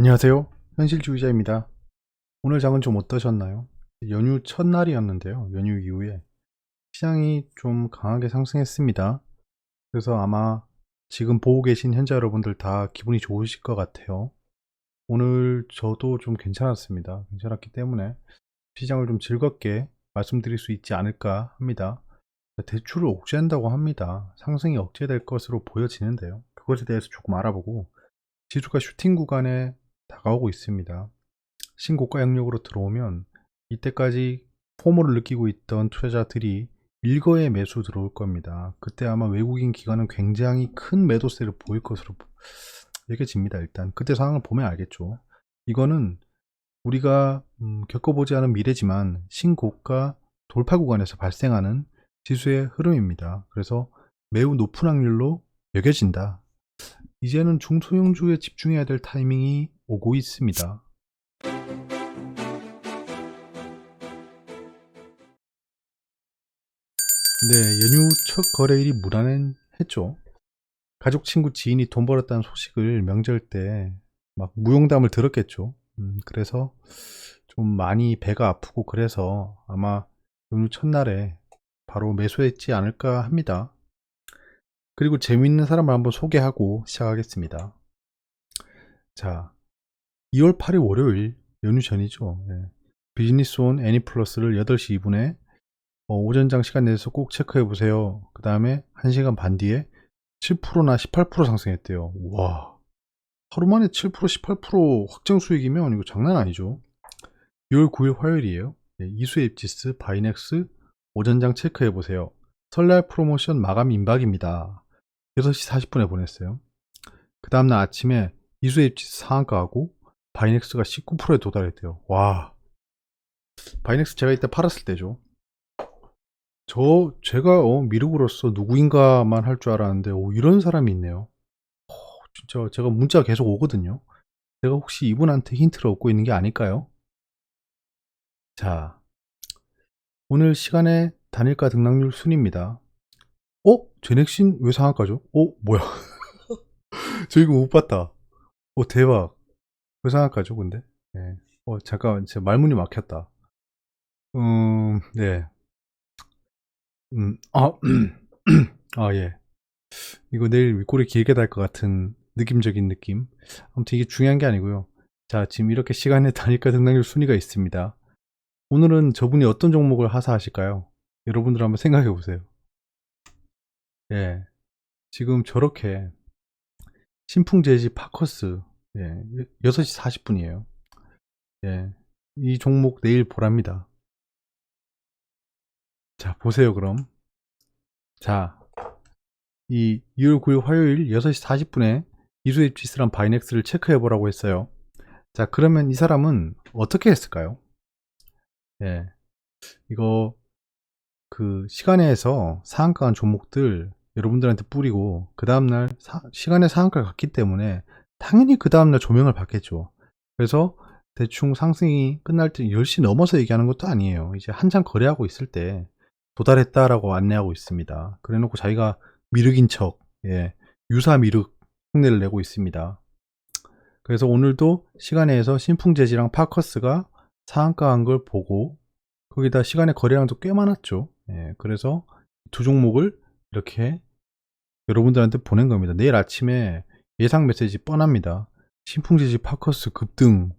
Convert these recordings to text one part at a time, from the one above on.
안녕하세요. 현실주의자입니다. 오늘 장은 좀 어떠셨나요? 연휴 첫날이었는데요. 연휴 이후에 시장이 좀 강하게 상승했습니다. 그래서 아마 지금 보고 계신 현재 여러분들 다 기분이 좋으실 것 같아요. 오늘 저도 좀 괜찮았습니다. 괜찮았기 때문에 시장을 좀 즐겁게 말씀드릴 수 있지 않을까 합니다. 대출을 억제한다고 합니다. 상승이 억제될 것으로 보여지는데요. 그것에 대해서 조금 알아보고 지수가 슈팅 구간에 다가오고 있습니다. 신고가 영역으로 들어오면 이때까지 포모를 느끼고 있던 투자자들이 일거에 매수 들어올 겁니다. 그때 아마 외국인 기관은 굉장히 큰 매도세를 보일 것으로 여겨집니다. 일단 그때 상황을 보면 알겠죠. 이거는 우리가 겪어보지 않은 미래지만 신고가 돌파 구간에서 발생하는 지수의 흐름입니다. 그래서 매우 높은 확률로 여겨진다. 이제는 중소형주에 집중해야 될 타이밍이 오고 있습니다. 네, 연휴 첫 거래일이 무난했죠. 가족, 친구, 지인이 돈 벌었다는 소식을 명절 때 막 무용담을 들었겠죠. 그래서 좀 많이 배가 아프고 그래서 아마 연휴 첫날에 바로 매수했지 않을까 합니다. 그리고 재미있는 사람을 한번 소개하고 시작하겠습니다. 자, 2월 8일 월요일 연휴 전이죠. 예. 비즈니스 온 애니플러스를 8시 2분에 오전장 시간 내서 꼭 체크해 보세요. 그 다음에 1시간 반 뒤에 7%나 18% 상승했대요. 와, 하루 만에 7%, 18% 확정 수익이면 이거 장난 아니죠. 6월 9일 화요일이에요. 네, 이수입지스 바이넥스 오전장 체크해 보세요. 설날 프로모션 마감 임박입니다. 6시 40분에 보냈어요. 그 다음날 아침에 이수입지스 상한가하고 바이넥스가 19%에 도달했대요. 와, 바이넥스 제가 이때 팔았을 때죠. 제가 미륵으로서 누구인가만 할 줄 알았는데 이런 사람이 있네요. 진짜 제가 문자 계속 오거든요. 제가 혹시 이분한테 힌트를 얻고 있는 게 아닐까요? 자, 오늘 시간의 단일가 등락률 순입니다. 제넥신 왜 상한가죠? 뭐야? 저 이거 못 봤다. 대박. 왜 상한가죠, 근데? 네. 잠깐, 제 말문이 막혔다. 네. 예. 이거 내일 윗골이 길게 달 것 같은 느낌적인 느낌. 아무튼 이게 중요한 게 아니고요. 자, 지금 이렇게 시간의 단일가 등락률 순위가 있습니다. 오늘은 저분이 어떤 종목을 하사하실까요? 여러분들 한번 생각해 보세요. 예. 지금 저렇게 신풍제지 파커스, 예, 6시 40분이에요. 예. 이 종목 내일 보랍니다. 자, 보세요, 그럼. 자, 이 2월 9일 화요일 6시 40분에 이수입지수란 바이넥스를 체크해 보라고 했어요. 자, 그러면 이 사람은 어떻게 했을까요? 예. 이거 그 시간에서 상한가한 종목들 여러분들한테 뿌리고 그 다음날 시간에 상한가를 갔기 때문에 당연히 그 다음날 조명을 받겠죠. 그래서 대충 상승이 끝날 때 10시 넘어서 얘기하는 것도 아니에요. 이제 한참 거래하고 있을 때 도달했다라고 안내하고 있습니다. 그래 놓고 자기가 미륵인 척, 예, 유사 미륵 흉내를 내고 있습니다. 그래서 오늘도 시간에서 신풍재지랑 파커스가 상한가한 걸 보고 거기다 시간의 거래량도 꽤 많았죠. 예, 그래서 두 종목을 이렇게 여러분들한테 보낸 겁니다. 내일 아침에 예상 메시지 뻔합니다. 신풍지지 파커스 급등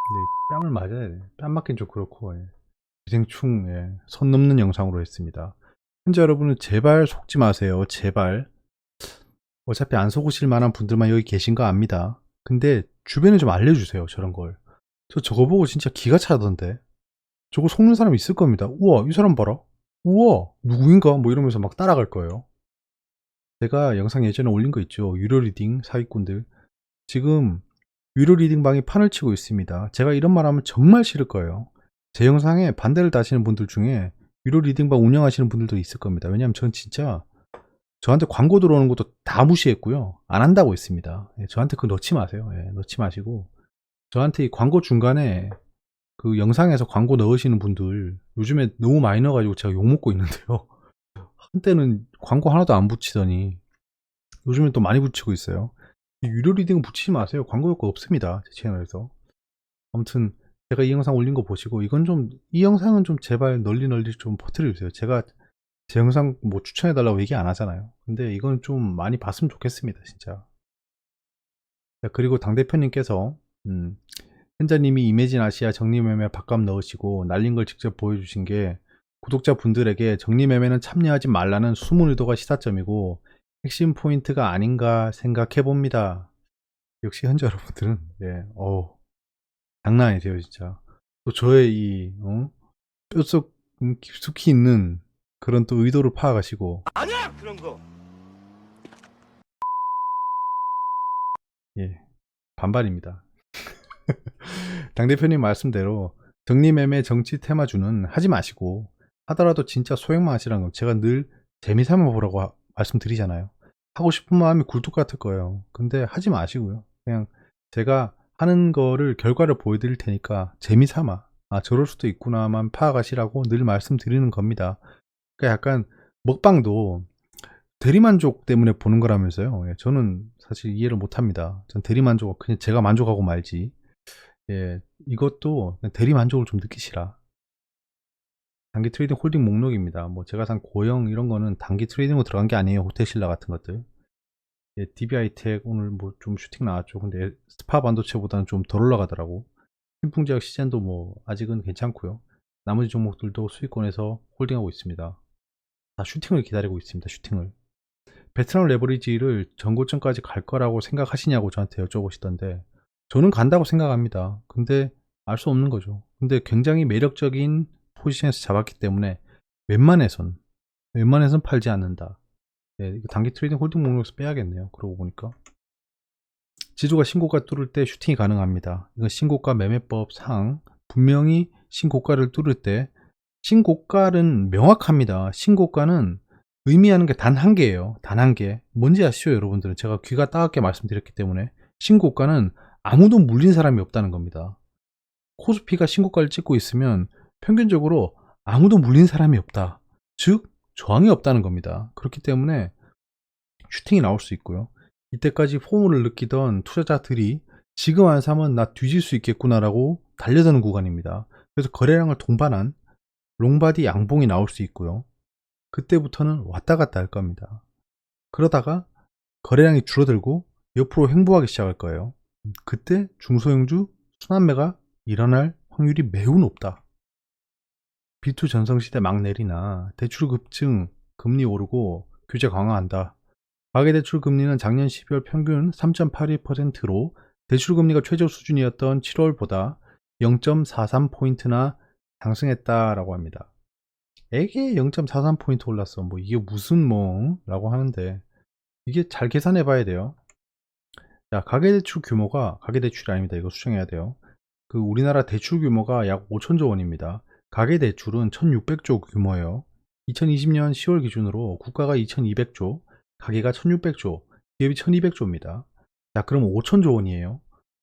네, 뺨을 맞아야 돼. 뺨 맞긴 좀 그렇고 기생충 선 넘는 영상으로 했습니다. 현재 여러분은 제발 속지 마세요. 제발. 어차피 안 속으실 만한 분들만 여기 계신 거 압니다. 근데 주변에 좀 알려주세요. 저런 걸. 저거 보고 진짜 기가 차던데. 저거 속는 사람 있을 겁니다. 우와, 이 사람 봐라. 우와, 누구인가? 뭐 이러면서 막 따라갈 거예요. 제가 영상 예전에 올린 거 있죠. 유료 리딩 사기꾼들. 지금 유료 리딩 방이 판을 치고 있습니다. 제가 이런 말 하면 정말 싫을 거예요. 제 영상에 반대를 다시는 분들 중에 유료 리딩 방 운영하시는 분들도 있을 겁니다. 왜냐면 전 진짜 저한테 광고 들어오는 것도 다 무시했고요. 안 한다고 했습니다. 저한테 그거 넣지 마세요. 넣지 마시고. 저한테 이 광고 중간에 그 영상에서 광고 넣으시는 분들 요즘에 너무 많이 넣어가지고 제가 욕먹고 있는데요. 한때는 광고 하나도 안 붙이더니 요즘엔 또 많이 붙이고 있어요. 유료 리딩은 붙이지 마세요. 광고 효과 없습니다. 제 채널에서. 아무튼 제가 이 영상 올린 거 보시고 이 영상은 좀 제발 널리 좀 퍼뜨려 주세요. 제가 제 영상 뭐 추천해 달라고 얘기 안 하잖아요. 근데 이건 좀 많이 봤으면 좋겠습니다. 진짜. 자, 그리고 당대표님께서 현자님이 이매진 아시아 정리매매 밥값 넣으시고 날린 걸 직접 보여주신 게 구독자분들에게 정리매매는 참여하지 말라는 숨은 의도가 시사점이고 핵심 포인트가 아닌가 생각해 봅니다. 역시 현자 여러분들은 장난 아니세요 진짜. 또 저의 뼛속 깊숙이 있는 그런 또 의도를 파악하시고 아니야 그런 거. 반반입니다. 당대표님 말씀대로 정리매매 정치 테마주는 하지 마시고 하더라도 진짜 소액만 하시라는 거 제가 늘 재미삼아 보라고 말씀드리잖아요. 하고 싶은 마음이 굴뚝 같을 거예요. 근데 하지 마시고요. 그냥 제가 하는 거를 결과를 보여드릴 테니까 재미삼아 저럴 수도 있구나만 파악하시라고 늘 말씀드리는 겁니다. 그러니까 약간 먹방도 대리만족 때문에 보는 거라면서요. 저는 사실 이해를 못합니다. 전 대리만족 그냥 제가 만족하고 말지. 이것도 대리만족을 좀 느끼시라. 단기 트레이딩 홀딩 목록입니다. 뭐 제가 산 고영 이런 거는 단기 트레이딩으로 들어간 게 아니에요. 호텔신라 같은 것들. DBI텍 오늘 뭐 좀 슈팅 나왔죠. 근데 스파 반도체보다는 좀 덜 올라가더라고. 신풍제약 시젠도 뭐 아직은 괜찮고요. 나머지 종목들도 수익권에서 홀딩하고 있습니다. 다 슈팅을 기다리고 있습니다. 슈팅을. 베트남 레버리지를 전고점까지 갈 거라고 생각하시냐고 저한테 여쭤보시던데 저는 간다고 생각합니다. 근데 알 수 없는 거죠. 근데 굉장히 매력적인 포지션에서 잡았기 때문에 웬만해선 팔지 않는다. 단기 트레이딩 홀딩 목록에서 빼야겠네요. 그러고 보니까 지수가 신고가 뚫을 때 슈팅이 가능합니다. 이건 신고가 매매법 상 분명히 신고가를 뚫을 때 신고가는 명확합니다. 신고가는 의미하는 게 단 한 개예요. 단 한 개. 뭔지 아시죠, 여러분들은? 제가 귀가 따갑게 말씀드렸기 때문에 신고가는 아무도 물린 사람이 없다는 겁니다. 코스피가 신고가를 찍고 있으면 평균적으로 아무도 물린 사람이 없다. 즉 저항이 없다는 겁니다. 그렇기 때문에 슈팅이 나올 수 있고요. 이때까지 포문을 느끼던 투자자들이 지금 안 사면 나 뒤질 수 있겠구나라고 달려드는 구간입니다. 그래서 거래량을 동반한 롱바디 양봉이 나올 수 있고요. 그때부터는 왔다 갔다 할 겁니다. 그러다가 거래량이 줄어들고 옆으로 횡보하기 시작할 거예요. 그때 중소형주 순환매가 일어날 확률이 매우 높다. B2 전성시대 막 내리나 대출 급증 금리 오르고 규제 강화한다. 가계대출 금리는 작년 12월 평균 3.82%로 대출금리가 최저 수준이었던 7월보다 0.43포인트나 상승했다라고 합니다. 이게 0.43포인트 올랐어. 뭐 이게 무슨 라고 하는데 이게 잘 계산해 봐야 돼요. 자, 가계대출이 아닙니다. 이거 수정해야 돼요. 그 우리나라 대출 규모가 약 5천조 원입니다. 가계대출은 1600조 규모예요. 2020년 10월 기준으로 국가가 2200조, 가계가 1600조, 기업이 1200조입니다. 자, 그럼 5천조 원이에요.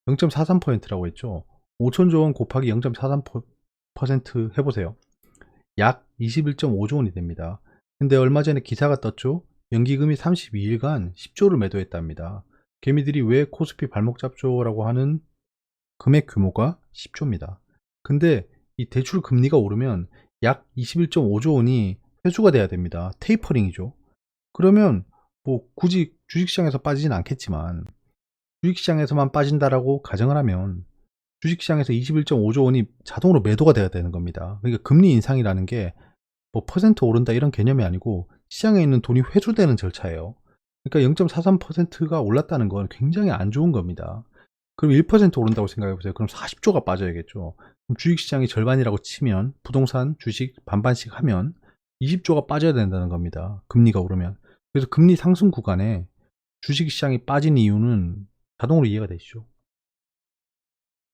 0.43%라고 했죠. 5천조 원 곱하기 0.43% 해보세요. 약 21.5조 원이 됩니다. 근데 얼마 전에 기사가 떴죠. 연기금이 32일간 10조를 매도했답니다. 개미들이 왜 코스피 발목 잡죠라고 하는 금액 규모가 10조입니다. 근데 이 대출 금리가 오르면 약 21.5조 원이 회수가 돼야 됩니다. 테이퍼링이죠. 그러면 뭐 굳이 주식시장에서 빠지진 않겠지만 주식시장에서만 빠진다라고 가정을 하면 주식시장에서 21.5조 원이 자동으로 매도가 돼야 되는 겁니다. 그러니까 금리 인상이라는 게 뭐 퍼센트 오른다 이런 개념이 아니고 시장에 있는 돈이 회수되는 절차예요. 그러니까 0.43%가 올랐다는 건 굉장히 안 좋은 겁니다. 그럼 1% 오른다고 생각해 보세요. 그럼 40조가 빠져야겠죠. 그럼 주식시장이 절반이라고 치면 부동산, 주식 반반씩 하면 20조가 빠져야 된다는 겁니다. 금리가 오르면. 그래서 금리 상승 구간에 주식시장이 빠진 이유는 자동으로 이해가 되시죠.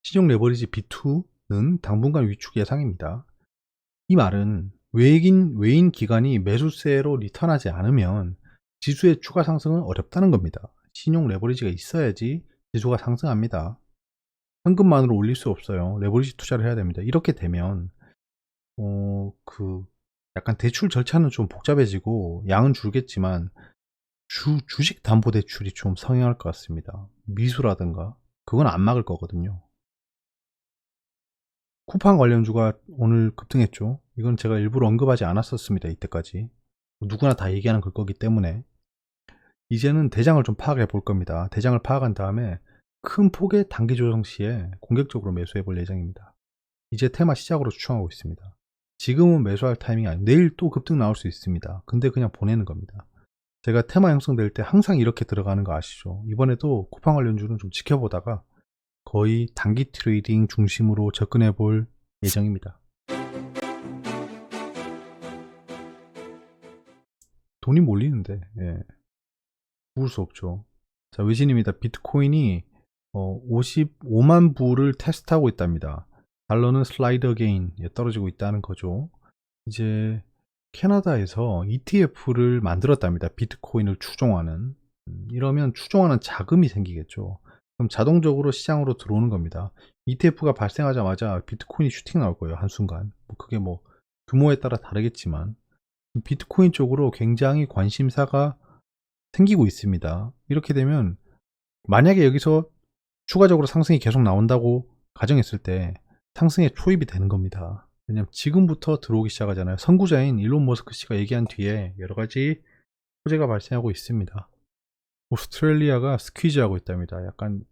신용 레버리지 B2는 당분간 위축 예상입니다. 이 말은 외인 기관이 매수세로 리턴하지 않으면 지수의 추가 상승은 어렵다는 겁니다. 신용 레버리지가 있어야지 지수가 상승합니다. 현금만으로 올릴 수 없어요. 레버리지 투자를 해야 됩니다. 이렇게 되면 약간 대출 절차는 좀 복잡해지고 양은 줄겠지만 주식담보대출이 좀 성행할 것 같습니다. 미수라든가 그건 안 막을 거거든요. 쿠팡 관련주가 오늘 급등했죠. 이건 제가 일부러 언급하지 않았었습니다. 이때까지. 누구나 다 얘기하는 거기 때문에 이제는 대장을 좀 파악해 볼 겁니다. 대장을 파악한 다음에 큰 폭의 단기 조정 시에 공격적으로 매수해 볼 예정입니다. 이제 테마 시작으로 추정하고 있습니다. 지금은 매수할 타이밍이 아니고 내일 또 급등 나올 수 있습니다. 근데 그냥 보내는 겁니다. 제가 테마 형성될 때 항상 이렇게 들어가는 거 아시죠? 이번에도 쿠팡 관련주는 좀 지켜보다가 거의 단기 트레이딩 중심으로 접근해 볼 예정입니다. 돈이 몰리는데 부을 수 없죠. 자, 외신입니다. 비트코인이 55만 부를 테스트하고 있답니다. 달러는 슬라이드 어게인 떨어지고 있다는 거죠. 이제 캐나다에서 ETF를 만들었답니다. 비트코인을 추종하는. 이러면 추종하는 자금이 생기겠죠. 그럼 자동적으로 시장으로 들어오는 겁니다. ETF가 발생하자마자 비트코인이 슈팅 나올 거예요. 한순간. 그게 뭐 규모에 따라 다르겠지만 비트코인 쪽으로 굉장히 관심사가 생기고 있습니다. 이렇게 되면 만약에 여기서 추가적으로 상승이 계속 나온다고 가정했을 때 상승에 초입이 되는 겁니다. 왜냐면 지금부터 들어오기 시작하잖아요. 선구자인 일론 머스크 씨가 얘기한 뒤에 여러 가지 호재가 발생하고 있습니다. 오스트레일리아가 스퀴즈하고 있답니다. 약간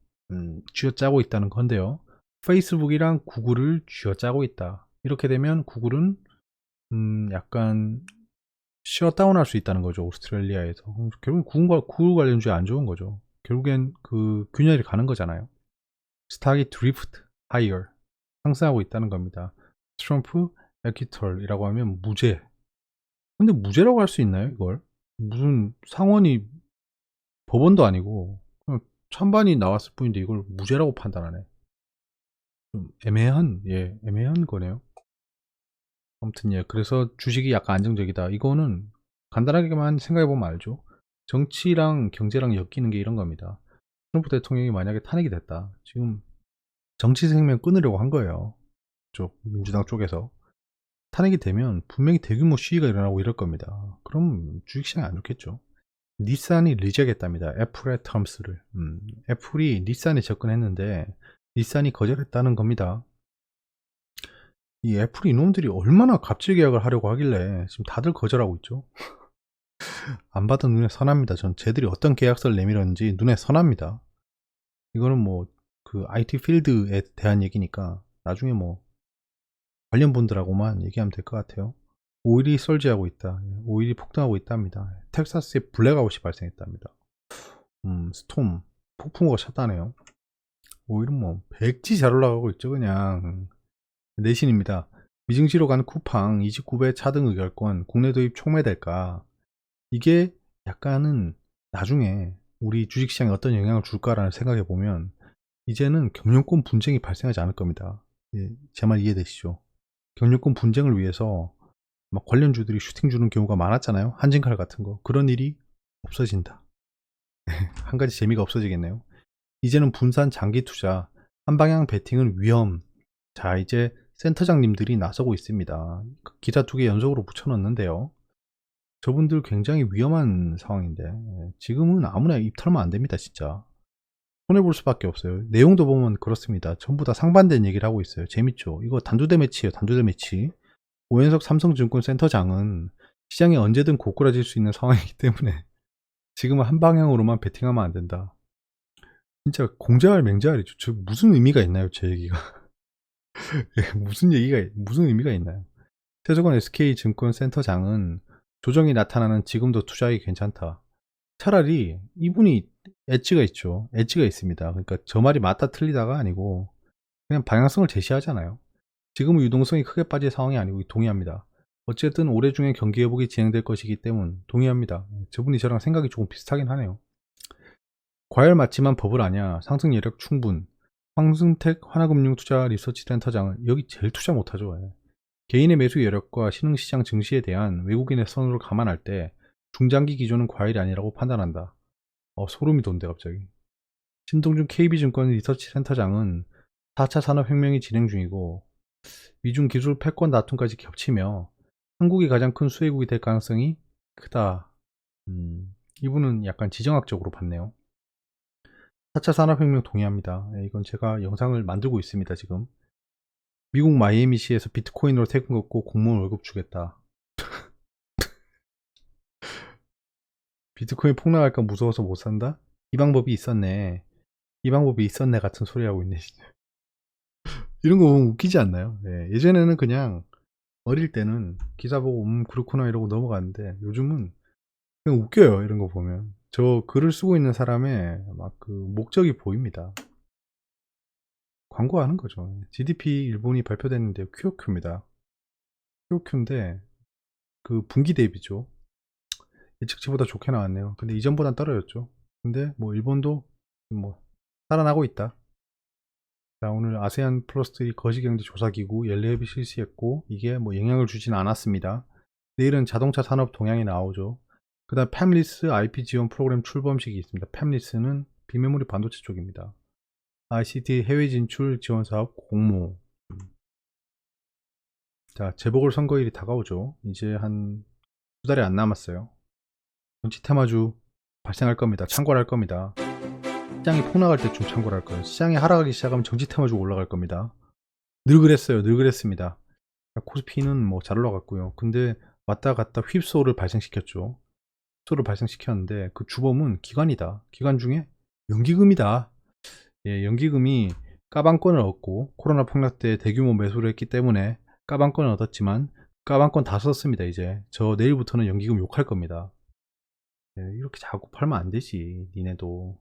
쥐어짜고 있다는 건데요. 페이스북이랑 구글을 쥐어짜고 있다. 이렇게 되면 구글은 약간 셧다운 할 수 있다는 거죠. 오스트레일리아에서. 결국엔 구글 관련주에 안 좋은 거죠. 결국엔 그 균열이 가는 거잖아요. 스탁이 드리프트 하이어 상승하고 있다는 겁니다. 트럼프 에퀴털이라고 하면 무죄. 근데 무죄라고 할 수 있나요, 이걸? 무슨 상원이 법원도 아니고 그냥 찬반이 나왔을 뿐인데 이걸 무죄라고 판단하네. 좀 애매한 거네요. 아무튼 그래서 주식이 약간 안정적이다. 이거는 간단하게만 생각해 보면 알죠. 정치랑 경제랑 엮이는 게 이런 겁니다. 트럼프 대통령이 만약에 탄핵이 됐다. 지금 정치 생명 끊으려고 한 거예요. 민주당 쪽에서. 탄핵이 되면 분명히 대규모 시위가 일어나고 이럴 겁니다. 그럼 주식시장이 안 좋겠죠. 닛산이 리젝했답니다. 애플의 텀스를. 애플이 닛산에 접근했는데 닛산이 거절했다는 겁니다. 이 애플 이놈들이 얼마나 갑질 계약을 하려고 하길래 지금 다들 거절하고 있죠. 안 봐도 눈에 선합니다. 전 쟤들이 어떤 계약서를 내밀었는지 눈에 선합니다. 이거는 뭐 그 IT 필드에 대한 얘기니까 나중에 뭐 관련 분들하고만 얘기하면 될 것 같아요. 오일이 썰지하고 있다. 오일이 폭등하고 있답니다. 텍사스에 블랙아웃이 발생했답니다. 스톰 폭풍우가 쳤다네요. 오일은 뭐 백지 잘 올라가고 있죠. 그냥 내신입니다. 미증시로 간 쿠팡 29배 차등 의결권 국내 도입 촉매될까? 이게 약간은 나중에 우리 주식시장에 어떤 영향을 줄까라는 생각해 보면 이제는 경영권 분쟁이 발생하지 않을 겁니다. 제 말 이해되시죠? 경영권 분쟁을 위해서 막 관련주들이 슈팅 주는 경우가 많았잖아요. 한진칼 같은 거. 그런 일이 없어진다. 한 가지 재미가 없어지겠네요. 이제는 분산 장기 투자, 한방향 베팅은 위험. 자, 이제 센터장님들이 나서고 있습니다. 기사 2개 연속으로 붙여놨는데요. 저분들 굉장히 위험한 상황인데 지금은 아무나 입 털면 안 됩니다. 진짜 손해볼 수밖에 없어요. 내용도 보면 그렇습니다. 전부 다 상반된 얘기를 하고 있어요. 재밌죠? 이거 단두대 매치예요. 단두대 매치. 오현석 삼성증권 센터장은 시장이 언제든 고꾸라질 수 있는 상황이기 때문에 지금은 한 방향으로만 베팅하면 안 된다. 진짜 공자할 맹자할이죠. 저 무슨 의미가 있나요? 제 얘기가. 무슨 의미가 있나요? 최석원 SK증권 센터장은 조정이 나타나는 지금도 투자하기 괜찮다. 차라리 이분이 엣지가 있죠. 엣지가 있습니다. 그러니까 저 말이 맞다 틀리다가 아니고 그냥 방향성을 제시하잖아요. 지금은 유동성이 크게 빠질 상황이 아니고 동의합니다. 어쨌든 올해 중에 경기 회복이 진행될 것이기 때문 동의합니다. 저분이 저랑 생각이 조금 비슷하긴 하네요. 과열 맞지만 버블 아니야. 상승 여력 충분. 황승택 하나금융투자 리서치센터장은 여기 제일 투자 못하죠. 개인의 매수 여력과 신흥시장 증시에 대한 외국인의 선호를 감안할 때 중장기 기조는 과열이 아니라고 판단한다. 소름이 돋는데 갑자기. 신동준 KB증권 리서치센터장은 4차 산업혁명이 진행 중이고 미중 기술 패권 다툼까지 겹치며 한국이 가장 큰 수혜국이 될 가능성이 크다. 이분은 약간 지정학적으로 봤네요. 4차 산업혁명 동의합니다. 예, 이건 제가 영상을 만들고 있습니다, 지금. 미국 마이애미시에서 비트코인으로 세금 걷고 공무원 월급 주겠다. 비트코인 폭락할까 무서워서 못 산다? 이 방법이 있었네. 이 방법이 있었네 같은 소리 하고 있네, 진짜. 이런 거 보면 웃기지 않나요? 예, 예전에는 그냥 어릴 때는 기사 보고 그렇구나 이러고 넘어갔는데 요즘은 그냥 웃겨요. 이런 거 보면. 저 글을 쓰고 있는 사람의 막 그 목적이 보입니다. 광고하는 거죠. GDP 일본이 발표됐는데 QOQ입니다. QOQ인데 그 분기 대비죠. 예측치보다 좋게 나왔네요. 근데 이전보단 떨어졌죠. 근데 뭐 일본도 뭐 살아나고 있다. 자, 오늘 아세안 플러스3 거시경제 조사기구 연례협의 실시했고 이게 뭐 영향을 주진 않았습니다. 내일은 자동차 산업 동향이 나오죠. 그 다음 팹리스 IP 지원 프로그램 출범식이 있습니다. 팹리스는 비메모리 반도체 쪽입니다. ICT 해외 진출 지원 사업 공모. 자, 재보궐선거일이 다가오죠. 이제 한 두 달이 안 남았어요. 정치 테마주 발생할 겁니다. 창궐할 겁니다. 시장이 폭락할 때좀 창궐할 거예요. 시장이 하락하기 시작하면 정치 테마주가 올라갈 겁니다. 늘 그랬어요. 늘 그랬습니다. 코스피는 뭐 잘 올라갔고요. 근데 왔다 갔다 휩소를 발생시켰죠. 휩소를 발생시켰는데 그 주범은 기관이다. 기관 중에 연기금이다. 예, 연기금이 까방권을 얻고 코로나 폭락 때 대규모 매수를 했기 때문에 까방권을 얻었지만 까방권 다 썼습니다. 이제 저 내일부터는 연기금 욕할 겁니다. 예, 이렇게 자꾸 팔면 안 되지. 니네도.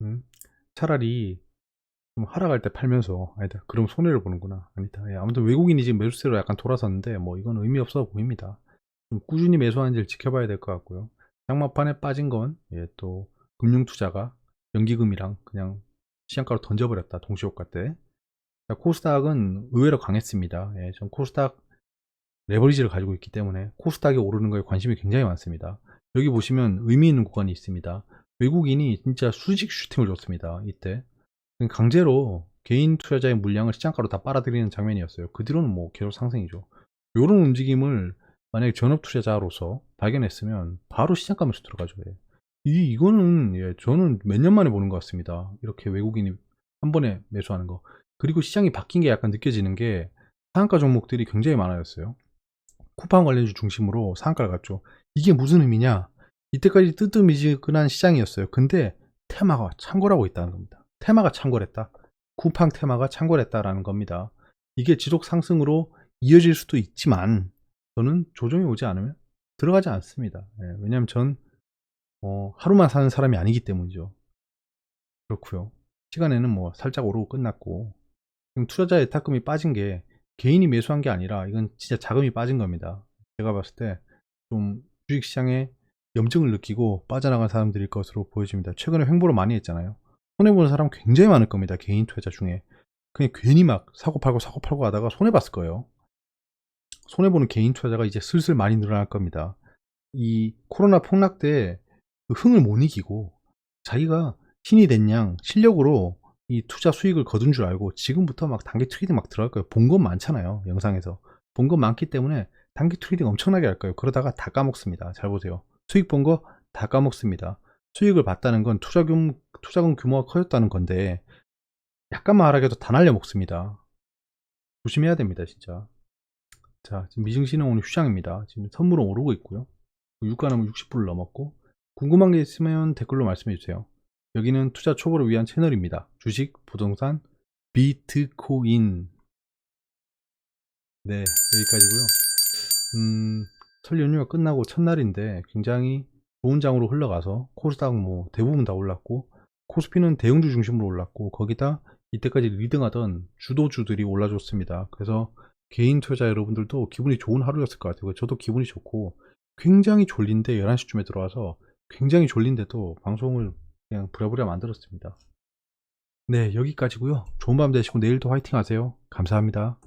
음? 차라리 좀 하락할 때 팔면서 아니다. 그럼 손해를 보는구나. 아니다. 예, 아무튼 외국인이 지금 매수세로 약간 돌아섰는데 뭐 이건 의미 없어 보입니다. 좀 꾸준히 매수하는지를 지켜봐야 될 것 같고요. 장마판에 빠진 건 예, 또 금융투자가 연기금이랑 그냥 시장가로 던져버렸다. 동시효과 때. 자, 코스닥은 의외로 강했습니다. 예, 전 코스닥 레버리지를 가지고 있기 때문에 코스닥이 오르는 거에 관심이 굉장히 많습니다. 여기 보시면 의미 있는 구간이 있습니다. 외국인이 진짜 수직 슈팅을 줬습니다. 이때 강제로 개인 투자자의 물량을 시장가로 다 빨아들이는 장면이었어요. 그 뒤로는 뭐 계속 상승이죠. 이런 움직임을 만약에 전업 투자자로서 발견했으면 바로 시장가 매수 들어가죠. 예. 이거는 예, 저는 몇 년 만에 보는 것 같습니다. 이렇게 외국인이 한 번에 매수하는 거. 그리고 시장이 바뀐 게 약간 느껴지는 게 상한가 종목들이 굉장히 많아졌어요. 쿠팡 관련주 중심으로 상한가를 갔죠. 이게 무슨 의미냐? 이때까지 뜨뜻미지근한 시장이었어요. 근데 테마가 창궐하고 있다는 겁니다. 테마가 창궐했다. 쿠팡 테마가 창궐했다라는 겁니다. 이게 지속 상승으로 이어질 수도 있지만 저는 조정이 오지 않으면 들어가지 않습니다. 예, 왜냐하면 전 하루만 사는 사람이 아니기 때문이죠. 그렇고요. 시간에는 뭐 살짝 오르고 끝났고 지금 투자자의 탁금이 빠진 게 개인이 매수한 게 아니라 이건 진짜 자금이 빠진 겁니다. 제가 봤을 때 좀 주식시장에 염증을 느끼고 빠져나간 사람들일 것으로 보여집니다. 최근에 횡보를 많이 했잖아요. 손해보는 사람 굉장히 많을 겁니다. 개인 투자자 중에. 그냥 괜히 막 사고 팔고 하다가 손해봤을 거예요. 손해보는 개인 투자자가 이제 슬슬 많이 늘어날 겁니다. 이 코로나 폭락 때 그 흥을 못 이기고 자기가 신이 된 양 실력으로 이 투자 수익을 거둔 줄 알고 지금부터 막 단기 트레이딩 막 들어갈 거예요. 본 건 많잖아요. 영상에서. 본 건 많기 때문에 단기 트레이딩 엄청나게 할 거예요. 그러다가 다 까먹습니다. 잘 보세요. 수익 본 거 다 까먹습니다. 수익을 봤다는 건 투자금 규모가 커졌다는 건데 약간만 하락해도 다 날려 먹습니다. 조심해야 됩니다. 진짜. 자, 지금 미증시는 오늘 휴장입니다. 지금 선물은 오르고 있고요. 유가는 60불을 넘었고 궁금한 게 있으면 댓글로 말씀해 주세요. 여기는 투자 초보를 위한 채널입니다. 주식, 부동산, 비트코인. 네, 여기까지고요. 설 연휴가 끝나고 첫날인데 굉장히 좋은 장으로 흘러가서 코스닥 뭐 대부분 다 올랐고 코스피는 대형주 중심으로 올랐고 거기다 이때까지 리딩하던 주도주들이 올라줬습니다. 그래서 개인 투자자 여러분들도 기분이 좋은 하루였을 것 같아요. 저도 기분이 좋고 굉장히 졸린데 11시쯤에 들어와서 굉장히 졸린데도 방송을 그냥 부랴부랴 만들었습니다. 네, 여기까지고요. 좋은 밤 되시고 내일도 화이팅 하세요. 감사합니다.